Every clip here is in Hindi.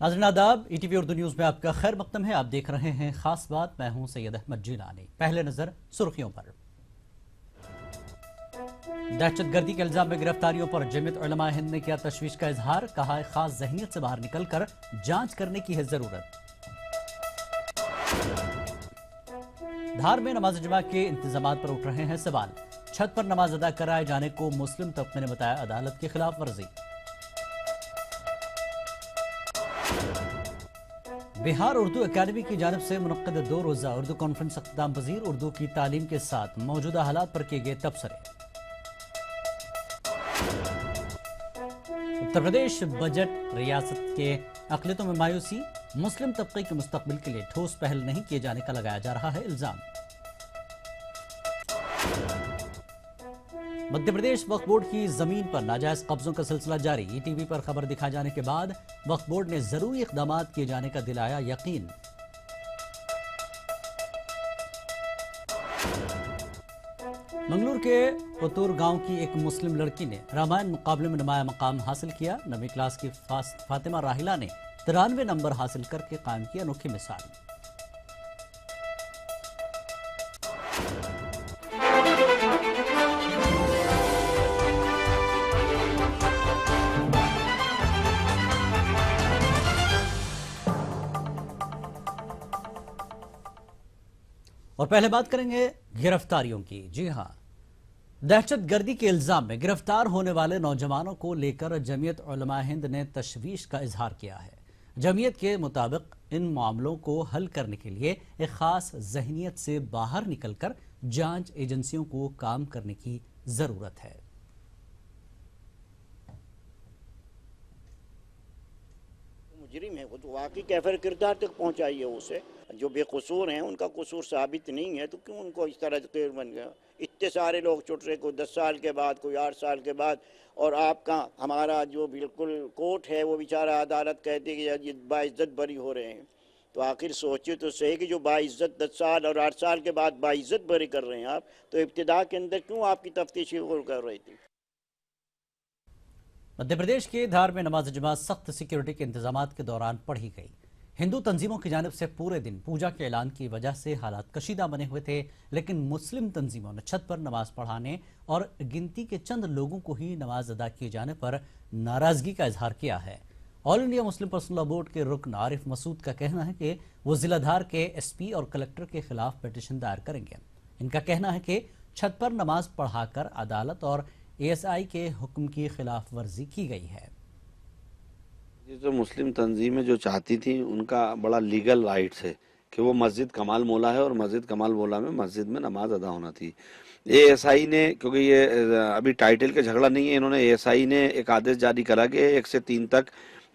नाज़रीन आदाब, ईटीवी उर्दू न्यूज़ में आपका खैर मकदम है। आप देख रहे हैं खास बात। मैं हूं सैयद अहमद जिलानी। पहले नजर सुर्खियों पर। दहशतगर्दी के इल्जाम में गिरफ्तारियों पर जमीयत उलमा हिंद ने किया तशवीश का इजहार। कहा खास जहनीत से बाहर निकलकर जांच करने की है जरूरत। धार में नमाज जुमा के इंतजाम पर उठ रहे हैं सवाल। छत पर नमाज अदा कराए जाने को मुस्लिम तबके ने बताया अदालत की खिलाफ वर्जी। बिहार उर्दू अकादमी की जानिब से मुनक्कद 2 रोजा उर्दू कॉन्फ्रेंस अख्ताम पजीर। उर्दू की तालीम के साथ मौजूदा हालात पर किए गए तबसरे। उत्तर प्रदेश बजट रियासत के अक़लियतों में मायूसी। मुस्लिम तबके के मुस्तकबिल के लिए ठोस पहल नहीं किए जाने का लगाया जा रहा है इल्जाम। मध्य प्रदेश वक्फ बोर्ड की जमीन पर नाजायज कब्जों का सिलसिला जारी। ईटीवी पर खबर दिखाए जाने के बाद वक्फ बोर्ड ने जरूरी इकदाम किए जाने का दिलाया यकीन। मंगलूर के पुतूर गांव की एक मुस्लिम लड़की ने रामायण मुकाबले में नुमाया मकाम हासिल किया। 9वीं क्लास की फातिमा राहिला ने 93 नंबर हासिल करके कायम की अनोखी मिसाल। और पहले बात करेंगे गिरफ्तारियों की। जी हां, दहशतगर्दी के इल्जाम में गिरफ्तार होने वाले नौजवानों को लेकर जमीयत उलमा हिंद ने तशवीश का इजहार किया है। जमीयत के मुताबिक इन मामलों को हल करने के लिए एक खास जहनीत से बाहर निकलकर जांच एजेंसियों को काम करने की जरूरत है। मुजरिम है वो तो वाकई कैफर किरदार तक पहुंचाई है उसे। जो बेकसूर हैं उनका कसूर साबित नहीं है तो क्यों उनको इस तरह से बन गया। इतने सारे लोग छुट रहे, कोई 10 साल के बाद, कोई 8 साल के बाद। और आपका हमारा जो बिल्कुल कोर्ट है वो बेचारा अदालत कहती है कि बाइज्जत बरी हो रहे हैं। तो आखिर सोचिए तो सही कि जो बाइज्जत 10 साल और 8 साल के बाद बाइज्जत बरी कर रहे हैं आप, तो इब्तिदा के अंदर क्यों आपकी तफ्तीश कर रही थी। मध्य प्रदेश के धार में नमाज जुमा सख्त सिक्योरिटी के इंतजाम के दौरान पढ़ी गई। हिंदू तंजीमों की जानिब से पूरे दिन पूजा के ऐलान की वजह से हालात कशीदा बने हुए थे, लेकिन मुस्लिम तंजीमों ने छत पर नमाज पढ़ाने और गिनती के चंद लोगों को ही नमाज अदा किए जाने पर नाराजगी का इजहार किया है। All India Muslim personal law board के रुकन आरिफ मसूद का कहना है कि वो जिला धार के एसपी और कलेक्टर के खिलाफ पिटीशन दायर करेंगे। इनका कहना है कि छत पर नमाज पढ़ाकर अदालत और एएसआई के हुक्म की खिलाफ वर्जी की गई है। ये जो मुस्लिम तंजीमें जो चाहती थी उनका बड़ा लीगल राइट्स है कि वो मस्जिद कमाल मौला है और मस्जिद कमाल मौला में मस्जिद में नमाज अदा होना थी। एएसआई ने, क्योंकि ये अभी टाइटल का झगड़ा नहीं है, इन्होंने एएसआई ने एक आदेश जारी करा कि 1 से 3 तक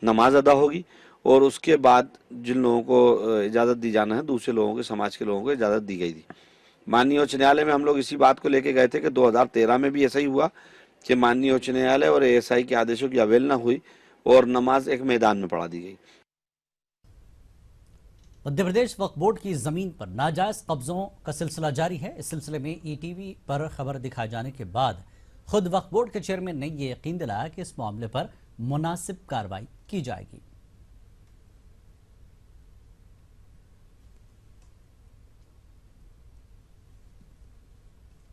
नमाज अदा होगी और उसके बाद जिन लोगों को इजाज़त दी जाना है, दूसरे लोगों के समाज के लोगों को इजाज़त दी गई थी। माननीय उच्च न्यायालय में हम लोग इसी बात को लेके गए थे कि 2013 में भी ऐसा ही हुआ कि माननीय उच्च न्यायालय और एएसआई के आदेशों की अवहेलना हुई और नमाज एक मैदान में पढ़ा दी गई। मध्य प्रदेश वक्फ बोर्ड की जमीन पर नाजायज कब्जों का सिलसिला जारी है। इस सिलसिले में ईटीवी पर खबर दिखाए जाने के बाद खुद वक्फ बोर्ड के चेयरमैन ने यह यकीन दिलाया कि इस मामले पर मुनासिब कार्रवाई की जाएगी।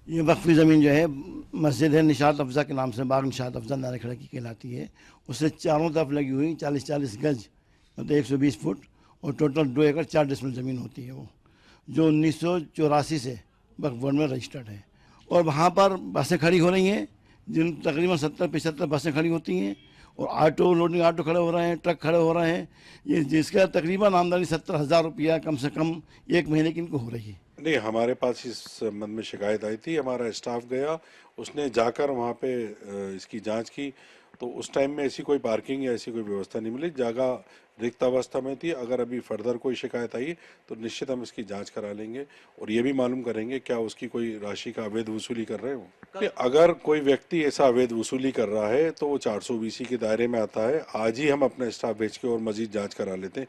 ये वक्फी ज़मीन जो है मस्जिद है निशात अफज़ा के नाम से, बाग निशात अफज़ा नारे खड़ा की कहलाती है। उससे चारों तरफ लगी हुई 40-40 गज मतलब 120 फुट और टोटल 2 एकड़ 4 डेसिमल ज़मीन होती है वो, जो 1984 से वक्फ बोर्ड में रजिस्टर्ड है। और वहाँ पर बसें खड़ी हो रही हैं, जिन तकरीबन 70-75 बसें खड़ी होती हैं और ऑटो, लोडिंग ऑटो खड़े हो रहे हैं, ट्रक खड़े हो रहे हैं। ये जिसका तकरीबन आमदनी 70,000 रुपया कम से कम 1 महीने की इनको हो रही है। नहीं, हमारे पास इस संबंध में शिकायत आई थी। हमारा स्टाफ गया, उसने जाकर वहाँ पे इसकी जांच की, तो उस टाइम में ऐसी कोई पार्किंग या ऐसी कोई व्यवस्था नहीं मिली। जगह रिक्त अवस्था में थी। अगर अभी फर्दर कोई शिकायत आई तो निश्चित हम इसकी जांच करा लेंगे और ये भी मालूम करेंगे क्या उसकी कोई राशि का अवैध वसूली कर रहे हो। अगर कोई व्यक्ति ऐसा अवैध वसूली कर रहा है तो वो 420 के दायरे में आता है। आज ही हम अपना स्टाफ भेज के और मजीद जाँच करा लेते हैं।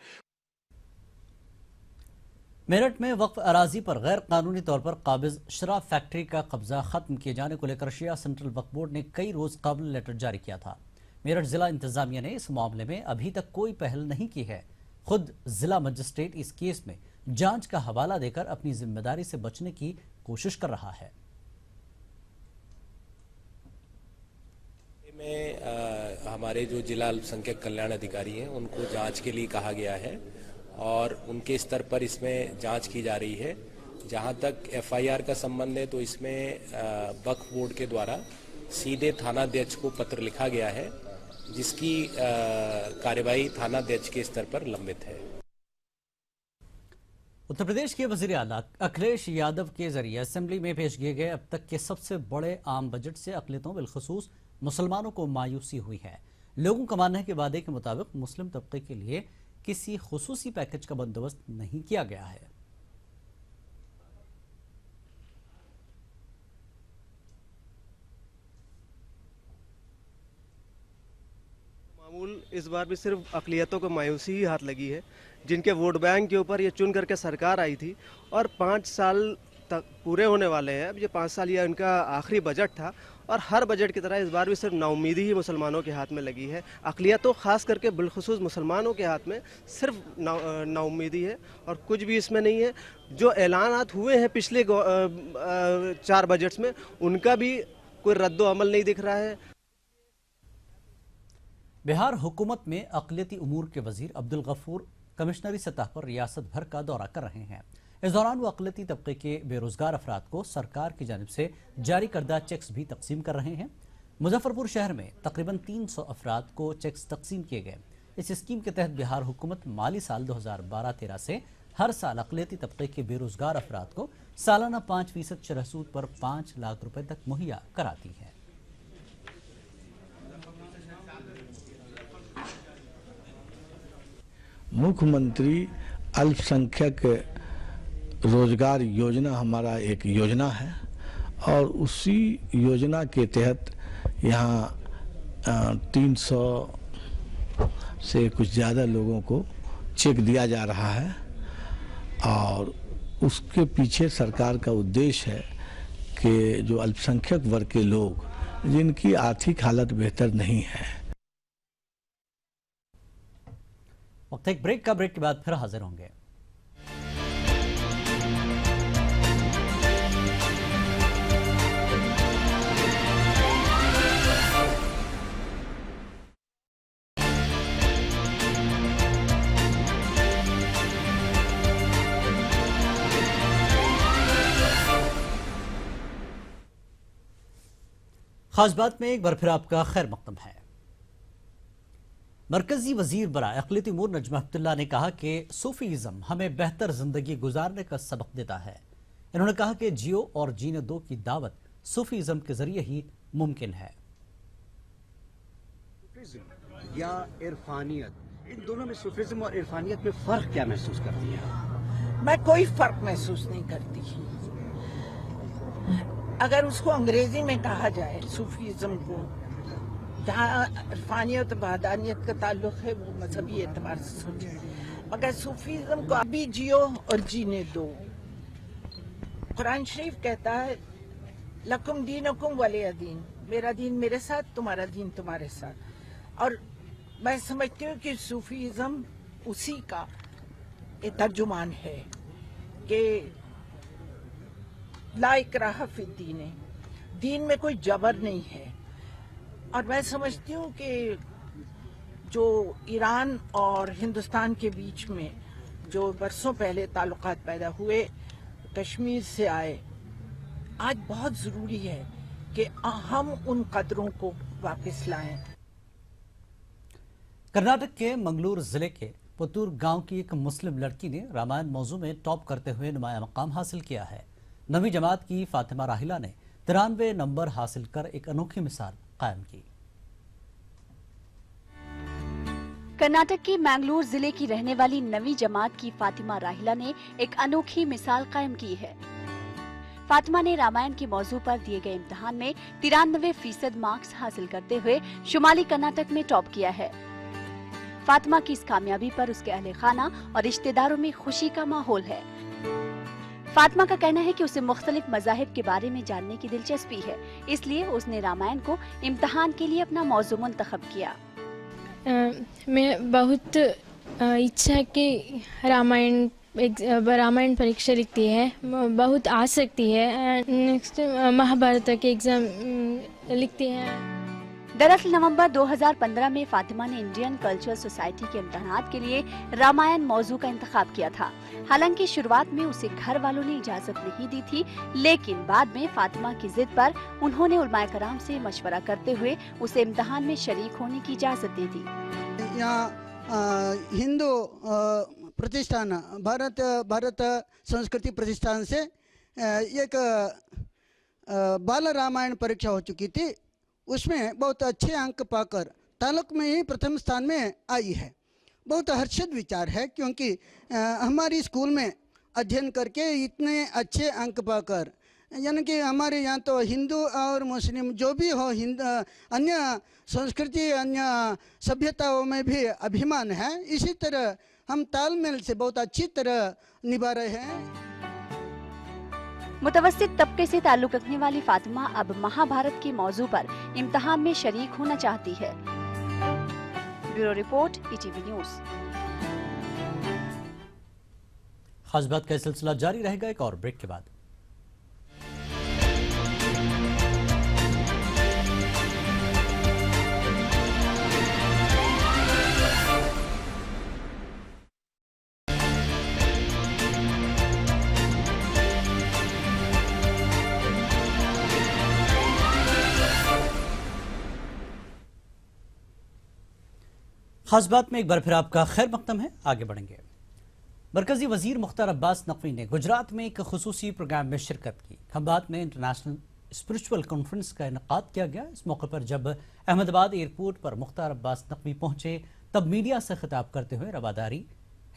मेरठ में वक्फ अराजी पर गैर कानूनी तौर पर काबिज शराब फैक्ट्री का कब्जा खत्म किए जाने को लेकर शिया सेंट्रल वक्फ बोर्ड ने कई रोज कबल लेटर जारी किया था। मेरठ जिला इंतजामिया ने इस मामले में अभी तक कोई पहल नहीं की है। खुद जिला मजिस्ट्रेट इस केस में जांच का हवाला देकर अपनी जिम्मेदारी से बचने की कोशिश कर रहा है। में हमारे जो जिला अल्पसंख्यक कल्याण अधिकारी हैं उनको जांच के लिए कहा गया है और उनके स्तर पर इसमें जांच की जा रही है। जहां तक एफआईआर का संबंध है तो इसमें वक्फ बोर्ड के द्वारा सीधे थानाध्यक्ष को पत्र लिखा गया है, जिसकी कार्यवाही थानाध्यक्ष के स्तर पर लंबित है। उत्तर प्रदेश के वजीर आला अखिलेश यादव के जरिए असेंबली में पेश किए गए अब तक के सबसे बड़े आम बजट से अक़लियतों बिलखुसूस मुसलमानों को मायूसी हुई है। लोगों का मानना है कि वादे के मुताबिक मुस्लिम तबके के लिए किसी खुसूसी पैकेज का बंदोबस्त नहीं किया गया है। मामूल इस बार भी सिर्फ अक़लियतों को मायूसी ही हाथ लगी है, जिनके वोट बैंक के ऊपर ये चुन करके सरकार आई थी और 5 साल तक पूरे होने वाले हैं। अब ये 5 साल यह उनका आखिरी बजट था और हर बजट की तरह इस बार भी सिर्फ नाउमीदी ही मुसलमानों के हाथ में लगी है। अक़लियतों ख़ास करके बिलखुसूस मुसलमानों के हाथ में सिर्फ नाउमीदी है और कुछ भी इसमें नहीं है। जो ऐलानात हुए हैं पिछले 4 बजट्स में, उनका भी कोई रद्दो अमल नहीं दिख रहा है। बिहार हुकूमत में अक़लियती उमूर के वजीर अब्दुल गफूर कमिश्नरी सतह पर रियासत भर का दौरा कर रहे हैं। इस दौरान वो अक़लियती तबके के बेरोजगार अफराद को सरकार की जानिब से जारी करदा चेक्स भी तकसीम कर रहे हैं। मुजफ्फरपुर शहर में तकरीबन 300 अफराद को चेक्स तकसीम किए गए। इस स्कीम के तहत बिहार हुकूमत माली साल 2012-13 से हर साल अक़लियती तबके के बेरोजगार अफराद को सालाना 5% शरह सूद पर 5 लाख रुपए तक मुहैया कराती है। मुख्यमंत्री अल्पसंख्यक रोजगार योजना हमारा एक योजना है और उसी योजना के तहत यहाँ 300 से कुछ ज़्यादा लोगों को चेक दिया जा रहा है और उसके पीछे सरकार का उद्देश्य है कि जो अल्पसंख्यक वर्ग के लोग जिनकी आर्थिक हालत बेहतर नहीं है। वक्त एक ब्रेक के बाद फिर हाजिर होंगे। खास बात में एक बार फिर आपका खैर मकदम है। मरकजी वजीर बराए अक़लियती उमूर नजमा हेपतुल्लाह ने कहा कि सूफीज़म हमें बेहतर जिंदगी गुजारने का सबक देता है। इन्होंने कहा कि जियो और जीने दो की दावत सूफीज़म के जरिए ही मुमकिन है। सूफीज़म या इरफानियत, इन दोनों में सूफीज़म और इरफानियत में फर्क क्या महसूस करती है? मैं कोई फर्क महसूस नहीं करती। अगर उसको अंग्रेजी में कहा जाए सूफीज़म को, जहाँ इरफानियत और वहदानियत का ताल्लुक है वो मजहबी एतबार से सोचे, मगर सूफीज़म को अभी जियो और जीने दो। कुरान शरीफ कहता है लकुम दीनुकुम वलिय दीन, मेरा दीन मेरे साथ, तुम्हारा दीन तुम्हारे साथ। और मैं समझती हूँ कि सूफीज़म उसी का एक तर्जुमान है कि ला इकराह फिद्दीन, दीन में कोई जबर नहीं है। और मैं समझती हूँ कि जो ईरान और हिंदुस्तान के बीच में जो बरसों पहले ताल्लुकात पैदा हुए, कश्मीर से आए, आज बहुत ज़रूरी है कि हम उन कदरों को वापस लाएं। कर्नाटक के मंगलूर जिले के पुतूर गांव की एक मुस्लिम लड़की ने रामायण मौजू में टॉप करते हुए नुमाया मकाम हासिल किया है। 9वीं जमात की फातिमा राहिला ने 93 नंबर हासिल कर एक अनोखी मिसाल कायम की। कर्नाटक के मैंगलोर जिले की रहने वाली 9वीं जमात की फातिमा राहिला ने एक अनोखी मिसाल कायम की है। फातिमा ने रामायण के मौजू पर दिए गए इम्तिहान में 93% मार्क्स हासिल करते हुए शुमाली कर्नाटक में टॉप किया है। फातिमा की इस कामयाबी पर उसके अहले खाना और रिश्तेदारों में खुशी का माहौल है। फातिमा का कहना है कि उसे मुख्तलिफ मज़ाहिब के बारे में जानने की दिलचस्पी है, इसलिए उसने रामायण को इम्तिहान के लिए अपना मौजू मुंतखब किया। मैं बहुत इच्छा है कि रामायण परीक्षा लिखती है, बहुत आसक्ति है। नेक्स्ट महाभारत के एग्ज़ाम लिखती है। दरअसल नवंबर 2015 में फातिमा ने इंडियन कल्चरल सोसाइटी के इम्तिहानात के लिए रामायण मौजू का इंतखाब किया था। हालांकि शुरुआत में उसे घर वालों ने इजाजत नहीं दी थी, लेकिन बाद में फातिमा की जिद पर उन्होंने उलमाए कराम से मशवरा करते हुए उसे इम्तिहान में शरीक होने की इजाजत दे दी। यहाँ हिंदू प्रतिष्ठान भारत संस्कृति प्रतिष्ठान से एक बाल रामायण परीक्षा हो चुकी थी। उसमें बहुत अच्छे अंक पाकर तालुक में ही प्रथम स्थान में आई है। बहुत हर्षित विचार है, क्योंकि हमारी स्कूल में अध्ययन करके इतने अच्छे अंक पाकर, यानी कि हमारे यहाँ तो हिंदू और मुस्लिम जो भी हो, अन्य संस्कृति अन्य सभ्यताओं में भी अभिमान है। इसी तरह हम तालमेल से बहुत अच्छी तरह निभा रहे हैं। मुतवस्सित तबके से ताल्लुक रखने वाली फातिमा अब महाभारत के मौजू पर इम्तिहान में शरीक होना चाहती है। Bureau report, ETV news. खास बात का सिलसिला जारी रहेगा एक और ब्रेक के बाद। खास बात में एक बार फिर आपका खैर मकदम है। आगे बढ़ेंगे। मरकजी वजीर मुख्तार अब्बास नकवी ने गुजरात में एक खुसूसी प्रोग्राम में शिरकत की। खंभात में इंटरनेशनल स्पिरिचुअल कॉन्फ्रेंस का इनेकाद किया गया। इस मौके पर जब अहमदाबाद एयरपोर्ट पर मुख्तार अब्बास नकवी पहुंचे, तब मीडिया से खिताब करते हुए रवादारी,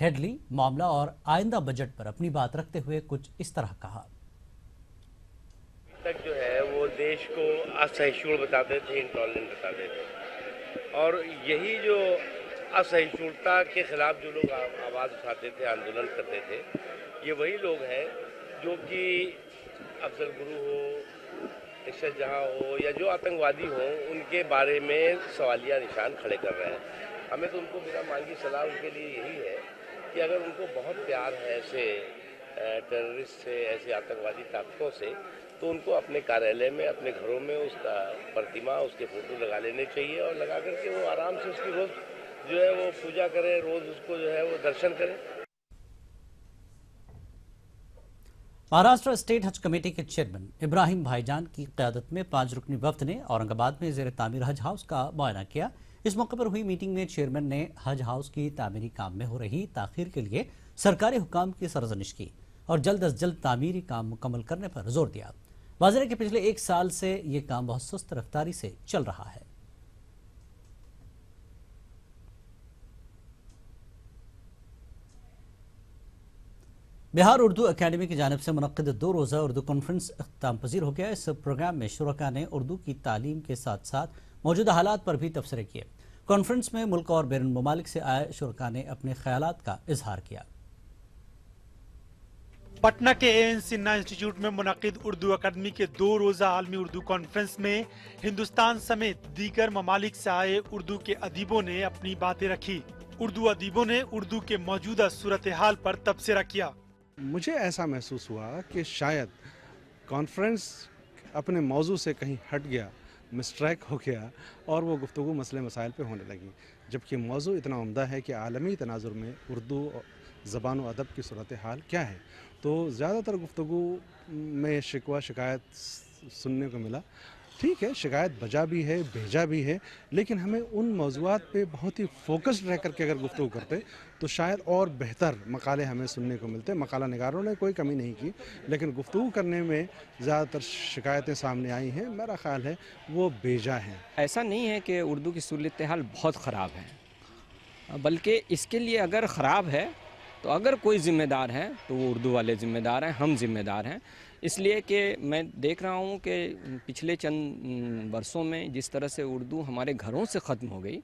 हेडली मामला और आइंदा बजट पर अपनी बात रखते हुए कुछ इस तरह कहा। तक जो है वो देश को असहिष्णु बताते थे, इंटॉलरेंट बताते थे, और यही जो असहिष्णुता के खिलाफ जो लोग आवाज़ उठाते थे, आंदोलन करते थे, ये वही लोग हैं जो कि अफजल गुरु हो, इशरत जहाँ हो या जो आतंकवादी हो, उनके बारे में सवालिया निशान खड़े कर रहे हैं। हमें तो उनको बिना मांगी सलाह उनके लिए यही है कि अगर उनको बहुत प्यार है ऐसे टेररिस्ट से, ऐसे आतंकवादी ताकतों से, तो उनको अपने कार्यालय में, अपने घरों में उसका प्रतिमा, उसके फोटो लगा लेने चाहिए और लगा करके वो आराम से उसकी रोज़ जो है वो पूजा करें, रोज़ उसको जो है वो दर्शन करें। महाराष्ट्र स्टेट हज कमेटी के चेयरमैन इब्राहिम भाईजान की क़यादत में 5 रुकनी वफ्द ने औरंगाबाद में ज़ेर तामीर हज हाउस का मुआयना किया। इस मौके पर हुई मीटिंग में चेयरमैन ने हज हाउस की तामीरी काम में हो रही ताखीर के लिए सरकारी हुकाम की सरजनिश की और जल्द अज जल्द तामीरी काम मुकम्मल करने पर जोर दिया। वाज़ेह है कि पिछले 1 साल से ये काम बहुत सुस्त रफ्तारी से चल रहा है। बिहार उर्दू अकेडमी की जानिब से मुनक्किद 2 रोज़ा उर्दू कॉन्फ्रेंस इख्तिताम पजीर हो गया। इस प्रोग्राम में शुरका ने उर्दू की तालीम के साथ साथ मौजूदा हालात पर भी तबसरे किए। कॉन्फ्रेंस में मुल्क और बैरून ममालिक से आए शुरका ने अपने ख्यालात का इजहार किया। पटना के ANC सिन्हा इंस्टीट्यूट में मुनक्किद उर्दू अकादमी के 2 रोज़ा आलमी उर्दू कॉन्फ्रेंस में हिंदुस्तान समेत दीगर ममालिक से आए उर्दू के अदीबों ने अपनी बातें रखी। उर्दू अदीबों ने उर्दू के मौजूदा सूरत हाल पर तबसरा किया। मुझे ऐसा महसूस हुआ कि शायद कॉन्फ्रेंस अपने मौजू से कहीं हट गया, मिसट्रैक हो गया और वो गुफ्तगू मसले मसाइल पे होने लगी, जबकि मौजू इतना उम्दा है कि आलमी तनाजुर में उर्दू ज़बान व अदब की सूरत हाल क्या है। तो ज़्यादातर गुफ्तगू में शिकवा शिकायत सुनने को मिला। ठीक है, शिकायत बजा भी है, भेजा भी है, लेकिन हमें उन मौज़ूआत पे बहुत ही फोकस्ड रह करके अगर गुफ्तगू करते तो शायद और बेहतर मकाले हमें सुनने को मिलते। मकाला निगारों ने कोई कमी नहीं की, लेकिन गुफ्तगू करने में ज़्यादातर शिकायतें सामने आई हैं। मेरा ख्याल है वो बेजा हैं। ऐसा नहीं है कि उर्दू की सूरत हाल बहुत ख़राब है, बल्कि इसके लिए अगर ख़राब है तो अगर कोई ज़िम्मेदार है तो वो उर्दू वाले ज़िम्मेदार हैं, हम ज़िम्मेदार हैं। इसलिए कि मैं देख रहा हूँ कि पिछले चंद वर्षों में जिस तरह से उर्दू हमारे घरों से ख़त्म हो गई,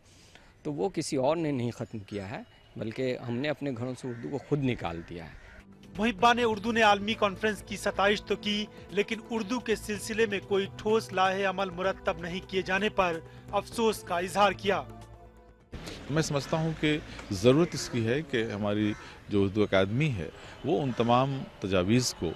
तो वो किसी और ने नहीं ख़त्म किया है, बल्कि हमने अपने घरों से उर्दू को खुद निकाल दिया है। मुहिब्बा ने उर्दू ने आलमी कॉन्फ्रेंस की सताइश तो की, लेकिन उर्दू के सिलसिले में कोई ठोस लाहे अमल मुरतब नहीं किए जाने पर अफसोस का इजहार किया। मैं समझता हूँ कि ज़रूरत इसकी है कि हमारी जो उर्दू अकादमी है वो उन तमाम तजावीज़ को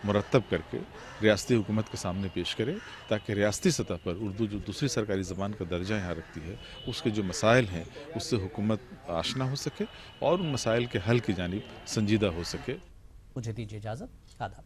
मुरतब करके रियासती हुकूमत के सामने पेश करे, ताकि रियासती सतह पर उर्दू जो दूसरी सरकारी ज़बान का दर्जा यहाँ रखती है उसके जो मसाइल हैं उससे हुकूमत आशना हो सके और उन मसाइल के हल की जानिब संजीदा हो सके। मुझे दीजिए इजाज़त। आदाब।